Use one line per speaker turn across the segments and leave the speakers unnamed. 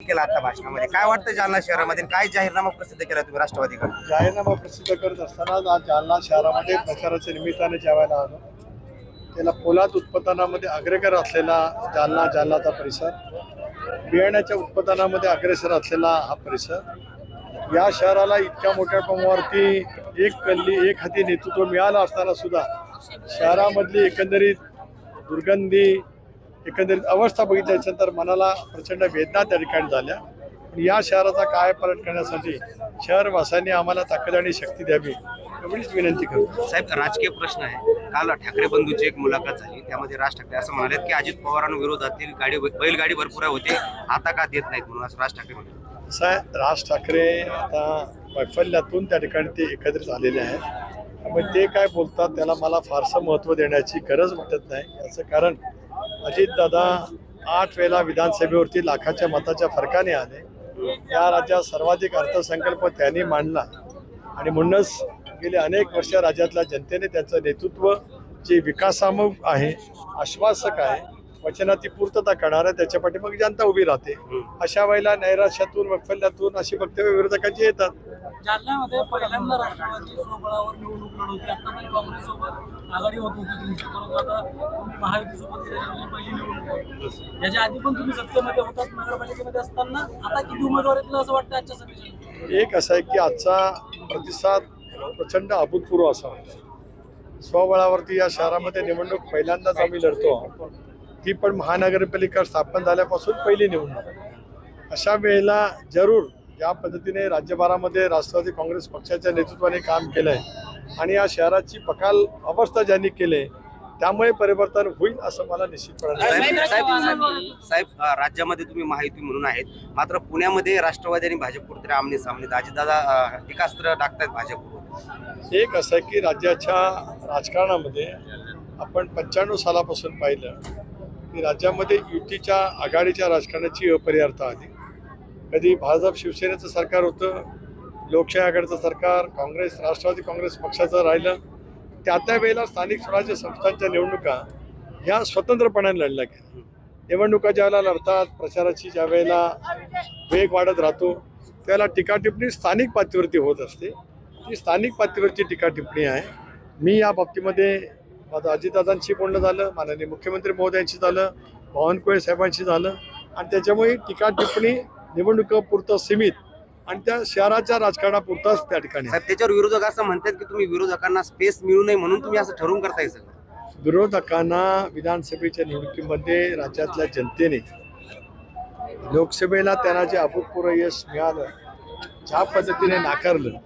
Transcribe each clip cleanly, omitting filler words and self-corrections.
केला आता भाषणामध्ये काय वाटतं जालना शहरामध्ये काय जाहीरनामा प्रसिद्ध केला तुम्ही राष्ट्रवादीकडे?
जाहीरनामा प्रसिद्ध करत असताना आज जालना शहरामध्ये प्रचाराच्या निमित्ताने जेवायला आलो. त्याला पोलाद उत्पादनामध्ये अग्रेसर असलेला जालनाचा परिसर, बियाण्याच्या उत्पादनामध्ये अग्रेसर असलेला हा परिसर, या शहराला इतक्या मोठ्या प्रमाणावरती एक कल्ली एक हाती नेतृत्व मिळालं असताना सुद्धा शहरामधली एकंदरीत दुर्गंधी, एकंदरीत अवस्था बघितल्यानंतर मनाला प्रचंड वेदना त्या ठिकाणी झाल्या. पण या शहराचा कायापालट करण्यासाठी शहरवासियांनी आम्हाला ताकद आणि शक्ती द्यावी एवढीच विनंती करतो.
साहेब, राजकीय प्रश्न आहे. काल ठाकरे बंधूंची एक मुलाखत झाली, त्यामध्ये राज ठाकरे असं म्हणाले की अजित पवारांविरोधातील बैलगाडी भरपूर होते, आता का देत नाहीत म्हणून असं राज ठाकरे म्हणाले.
असं आहे, राज ठाकरे आता वैफल्यातून त्या ठिकाणी ते एकत्रित आलेले आहेत. त्यामुळे ते काय बोलतात त्याला मला फारसं महत्त्व देण्याची गरज वाटत नाही. याचं कारण अजितदादा 8 वेळेला विधानसभेवरती लाखाच्या मताच्या फरकाने आले. या राज्यात सर्वाधिक अर्थसंकल्प त्यांनी मांडला आणि म्हणूनच गेले अनेक वर्ष राज्यातल्या जनतेने त्यांचं नेतृत्व जे विकासात्मक आहे, आश्वासक आहे, वचनाची पूर्तता करणार आहे, त्याच्या पाठीमागे जनता उभी राहते. अशा वेळेला नैराश्यातून वैफल्यातून अशी वक्तव्य विरोधकांची येतात.
जालन्यामध्ये पहिल्यांदा राष्ट्रवादी स्वबळावर निवडणूक लढवते. आतापर्यंत काँग्रेससोबत आघाडी होत होती तुमची, परंतु आता तुम्ही महायुतीसोबत पहिली निवडणूक होती. याच्या आधी पण तुम्ही सत्तेमध्ये होतात, नगरपालिकेमध्ये असताना. आता किती उमेदवार येतील असं वाटतं आजच्या सभेची?
एक असं आहे की आजचा प्रतिसाद प्रचंड अभूतपूर्व असा होता. स्वबळावरती या शहरामध्ये निवडणूक पहिल्यांदाच आम्ही लढतो, ती पण महानगरपालिका स्थापन झाल्यापासून पहिली निवडणूक. अशा वेळेला जरूर ज्या पद्धतीने राज्यभरामध्ये राष्ट्रवादी काँग्रेस पक्षाच्या नेतृत्वाने काम केलं आहे आणि या शहराची बकाल अवस्था ज्यांनी केली, त्यामुळे परिवर्तन होईल असं मला निश्चितपणे.
साहेब, राज्यामध्ये तुम्ही महायुती म्हणून आहेत, मात्र पुण्यामध्ये राष्ट्रवादी आणि भाजप आमने सामने अजितदादा टीकास्त्र टाकतायत भाजपवर.
एक असं आहे की राज्याच्या राजकारणामध्ये आपण 95 सालापासून पाहिलं की राज्यामध्ये युतीच्या आघाडीच्या राजकारणाची अपरिहार्यता आली. कधी भाजप शिवसेनेचं सरकार होतं, लोकशाही आघाडीचं सरकार, काँग्रेस राष्ट्रवादी काँग्रेस पक्षाचं राहिलं. त्या वेळेला स्थानिक स्वराज्य संस्थांच्या निवडणुका ह्या स्वतंत्रपणाने लढल्या गेल्या. निवडणुका ज्यावेळेला लढतात, प्रचाराची ज्या वेळेला वेग वाढत राहतो, त्यावेळेला टीकाटिप्पणी स्थानिक पातळीवरती होत असते. ती स्थानिक पातळीवरची टीकाटिप्पणी आहे. मी या बाबतीमध्ये माझं अजितदादांशी बोलणं झालं, माननीय मुख्यमंत्री महोदयांशी झालं, बावनकुळे साहेबांशी झालं आणि त्याच्यामुळे टीका टिप्पणी निवडणुकापुरतं सीमित आणि त्या शहराच्या राजकारणापुरताच त्या ठिकाणी.
त्याच्यावर विरोधक असं म्हणतात की तुम्ही विरोधकांना स्पेस मिळू नये म्हणून तुम्ही असं ठरवून करताय. सगळं
विरोधकांना विधानसभेच्या निवडणुकीमध्ये राज्यातल्या जनतेने, लोकसभेला त्यांना जे अभूतपूर्व यश मिळालं, ज्या पद्धतीने नाकारलं,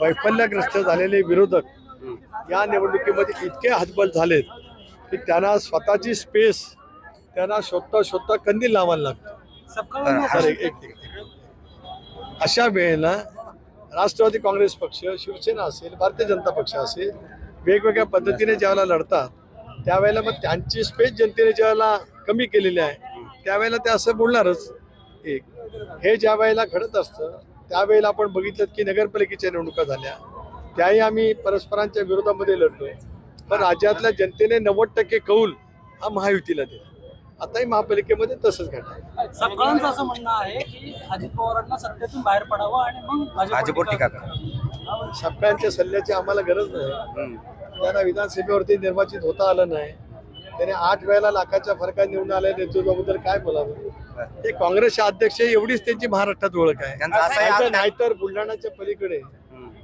वैफल्यग्रस्त झालेले विरोधक या निवडणुकीमध्ये इतके हतबल झालेत की त्यांना स्वतःची स्पेस त्यांना शोधता कंदील लावायला लागतं. अशा वेळेला राष्ट्रवादी काँग्रेस पक्ष, शिवसेना असेल, भारतीय जनता पक्ष असेल, वेगवेगळ्या पद्धतीने ज्यावेळेला लढतात, त्यावेळेला मग त्यांची स्पेस जनतेने ज्यावेळेला कमी केलेली आहे, त्यावेळेला ते असं बोलणारच. एक हे ज्या वेळेला घडत असतं त्यावेळेला आपण बघितलं की नगरपालिकेच्या निवडणुका झाल्या, त्याही आम्ही परस्परांच्या विरोधामध्ये लढलोय. पण राज्यातल्या जनतेने 90% कौल हा महायुतीला दिला. आताही महापालिकेमध्ये तसंच घडलं.
सगळ्यांचं असं म्हणणं आहे की अजित पवारांना सत्तेतून बाहेर पडावं आणि मग
भाजपवर टीका करा.
सगळ्यांच्या सल्ल्याची आम्हाला गरज नाही. त्यांना विधानसभेवरती निर्वाचित होता आलं नाही, त्याने 8 वेळेला लाखाच्या फरकाने निवडून आल्या नेतृत्वाबद्दल काय बोलावं. हे काँग्रेसचे अध्यक्ष एवढीच त्यांची महाराष्ट्रात ओळख आहे. नाहीतर बुलढाण्याच्या पलीकडे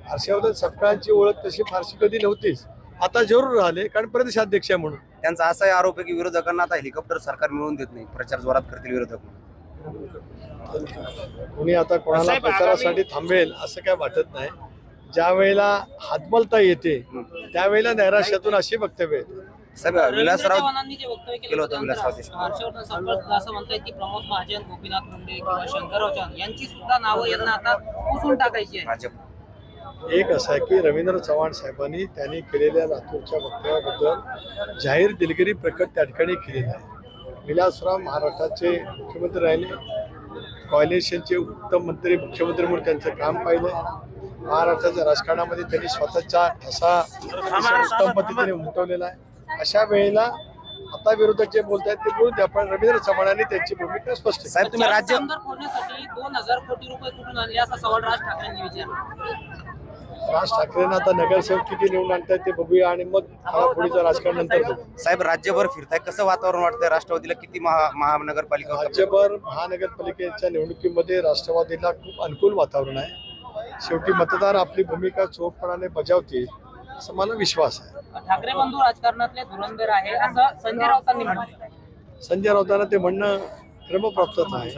हर्षवर्धन सपकाळांची ओळख तशी फारशी कधी नव्हतीच. आता जरूर राहिले कारण प्रदेशाध्यक्ष म्हणून.
त्यांचा असाही आरोप आहे की विरोधकांना आता हेलिकॉप्टर सरकार मिळवून देत नाही, प्रचार जोरात करतील विरोधक.
कोणी आता कोणाला प्रचारासाठी थांबेल असं काय वाटत नाही. ज्या वेळेला हातबलता येते त्यावेळेला नैराश्यातून अशी वक्तव्य येते.
विलासराव
केलं होतं हर्षवर्धन सपकाळ असं म्हणतात की प्रमोद महाजन, गोपीनाथ मुंडे किंवा शंकरराव चव्हाण यांची सुद्धा नावं यांना आता पुसून टाकायची आहे.
भाजप
एक असं आहे की रवींद्र चव्हाण साहेबांनी त्यांनी केलेल्या लातूरच्या वक्तव्याबद्दल जाहीर दिलगिरी प्रकट त्या ठिकाणी केलेली आहे. विलासराव महाराष्ट्राचे मुख्यमंत्री राहिले, कॉलेशनचे उत्तम मंत्री मुख्यमंत्री म्हणून त्यांचं काम पाहिलं. महाराष्ट्राच्या राजकारणामध्ये त्यांनी स्वतःचा ठसा उत्तम पद्धतीने उमटवलेला आहे. अशा वेळेला आता विरोधक जे बोलतायत ते बोलू द्या, पण रवींद्र चव्हाणांनी त्यांची भूमिका स्पष्ट केली.
साहेब तुम्ही राज्य
आमदार फोडण्यासाठी 2000 कोटी रुपये कुठून आणले असा सवाल राज ठाकरेंनी विचारला.
राज ठाकरेंना आता नगरसेवक किती निवडून आणतायत ते बघूया आणि मग पुढीचं राजकारण नंतर बघू.
साहेब राज्यभर फिरताय, कसं वातावरण वाटतंय? राष्ट्रवादीला किती महानगरपालिका
राज्यभर महानगरपालिकेच्या निवडणुकीमध्ये राष्ट्रवादीला खूप अनुकूल वातावरण आहे. शेवटी मतदार आपली भूमिका चोखपणाने बजावतील असं मला विश्वास आहे.
ठाकरे बंधू राजकारणातले धुरंधर आहे असं संजय राऊतांनी म्हटलं.
संजय राऊतांना ते म्हणणं क्रमप्राप्तच आहे.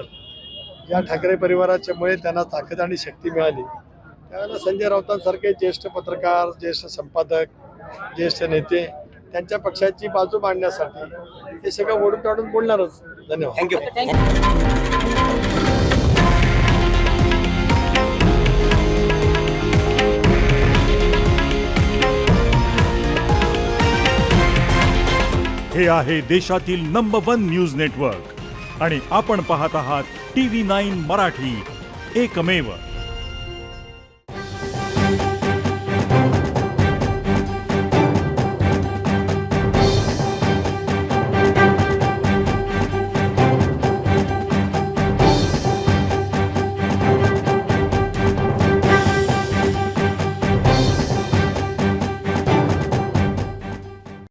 या ठाकरे परिवाराच्यामुळे त्यांना ताकद आणि शक्ती मिळाली, त्यावेळेला संजय राऊतांसारखे ज्येष्ठ पत्रकार, ज्येष्ठ संपादक, ज्येष्ठ नेते त्यांच्या पक्षाची बाजू मांडण्यासाठी ते सगळं ओढून काढून बोलणारच. धन्यवाद.
थँक्यू.
हे आहे देशातील नंबर 1 न्यूज नेटवर्क आणि आपण पाहत आहात TV9 मराठी, एकमेव.